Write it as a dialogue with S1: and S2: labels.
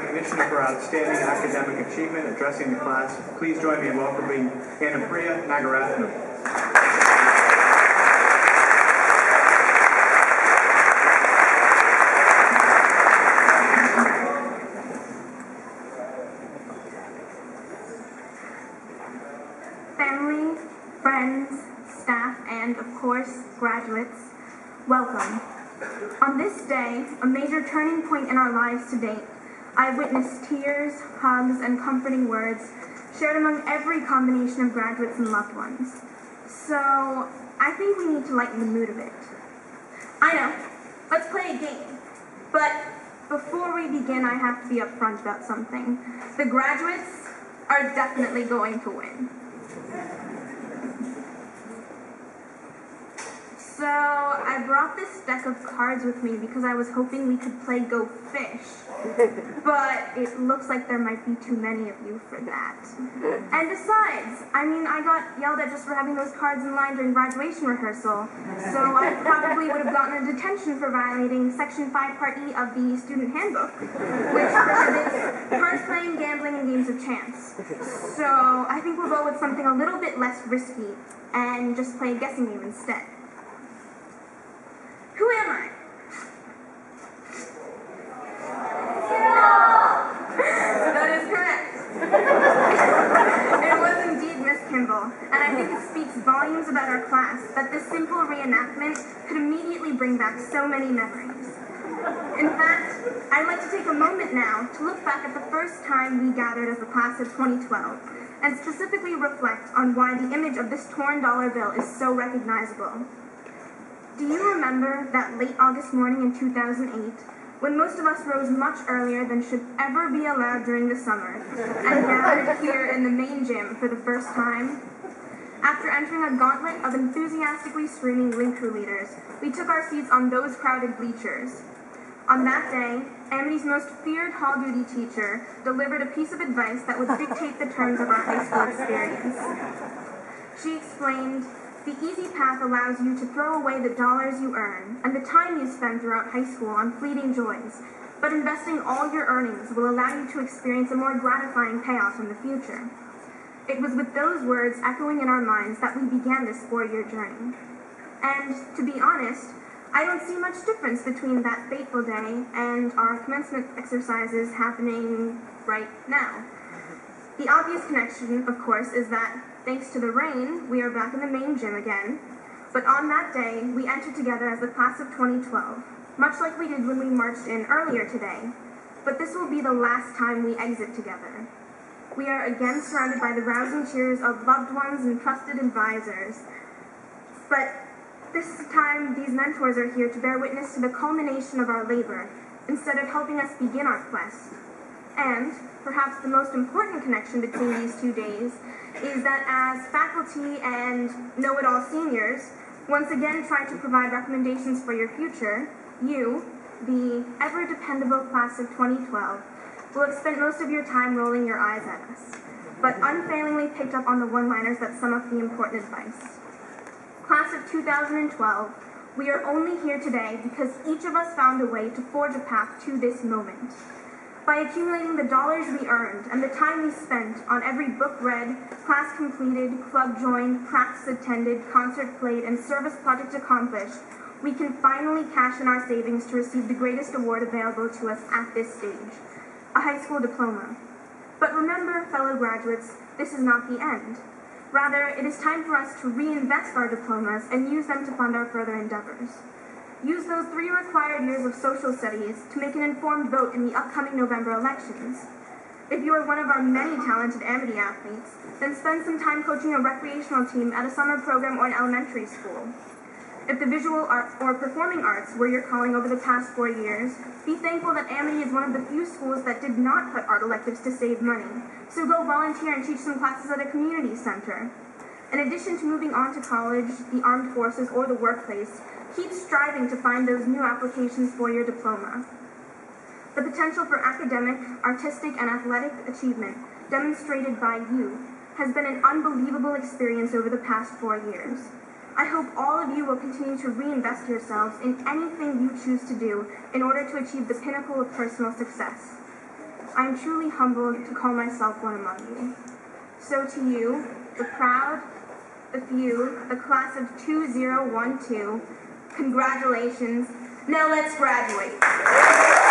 S1: recognition for outstanding academic achievement addressing the class, please join me in welcoming Anupriya, Nagarathnam.
S2: Family, friends, staff, and of course, graduates, welcome. On this day, a major turning point in our lives to date, I have witnessed tears, hugs, and comforting words shared among every combination of graduates and loved ones. So, I think we need to lighten the mood a bit. I know, let's play a game. But before we begin, I have to be upfront about something. The graduates are definitely going to win. So, I brought this deck of cards with me because I was hoping we could play Go Fish. But it looks like there might be too many of you for that. And besides, I got yelled at just for having those cards in line during graduation rehearsal. So I probably would have gotten a detention for violating Section 5 Part E of the Student Handbook, which prohibits cards playing, gambling, and games of chance. So I think we'll go with something a little bit less risky and just play a guessing game instead. Who am I? That is correct. It was indeed Miss Kimball, and I think it speaks volumes about our class that this simple reenactment could immediately bring back so many memories. In fact, I'd like to take a moment now to look back at the first time we gathered as the class of 2012, and specifically reflect on why the image of this torn dollar bill is so recognizable. Do you remember that late August morning in 2008, when most of us rose much earlier than should ever be allowed during the summer, and gathered here in the main gym for the first time? After entering a gauntlet of enthusiastically screaming link crew leaders, we took our seats on those crowded bleachers. On that day, Amity's most feared hall duty teacher delivered a piece of advice that would dictate the terms of our high school experience. She explained, "The easy path allows you to throw away the dollars you earn and the time you spend throughout high school on fleeting joys, but investing all your earnings will allow you to experience a more gratifying payoff in the future." It was with those words echoing in our minds that we began this 4-year journey. And, to be honest, I don't see much difference between that fateful day and our commencement exercises happening right now. The obvious connection, of course, is that, thanks to the rain, we are back in the main gym again. But on that day, we entered together as the class of 2012, much like we did when we marched in earlier today. But this will be the last time we exit together. We are again surrounded by the rousing cheers of loved ones and trusted advisors. But this time, these mentors are here to bear witness to the culmination of our labor, instead of helping us begin our quest. And, perhaps the most important connection between these 2 days is that as faculty and know-it-all seniors once again try to provide recommendations for your future, you, the ever-dependable class of 2012, will have spent most of your time rolling your eyes at us, but unfailingly picked up on the one-liners that sum up the important advice. Class of 2012, we are only here today because each of us found a way to forge a path to this moment. By accumulating the dollars we earned and the time we spent on every book read, class completed, club joined, practice attended, concert played, and service project accomplished, we can finally cash in our savings to receive the greatest award available to us at this stage, a high school diploma. But remember, fellow graduates, this is not the end. Rather, it is time for us to reinvest our diplomas and use them to fund our further endeavors. Use those 3 required years of social studies to make an informed vote in the upcoming November elections. If you are one of our many talented Amity athletes, then spend some time coaching a recreational team at a summer program or an elementary school. If the visual art or performing arts were your calling over the past 4 years, be thankful that Amity is one of the few schools that did not cut art electives to save money, so go volunteer and teach some classes at a community center. In addition to moving on to college, the armed forces, or the workplace, keep striving to find those new applications for your diploma. The potential for academic, artistic, and athletic achievement demonstrated by you has been an unbelievable experience over the past 4 years. I hope all of you will continue to reinvest yourselves in anything you choose to do in order to achieve the pinnacle of personal success. I am truly humbled to call myself one among you. So to you, the proud, the few, the class of 2012, congratulations. Now let's graduate.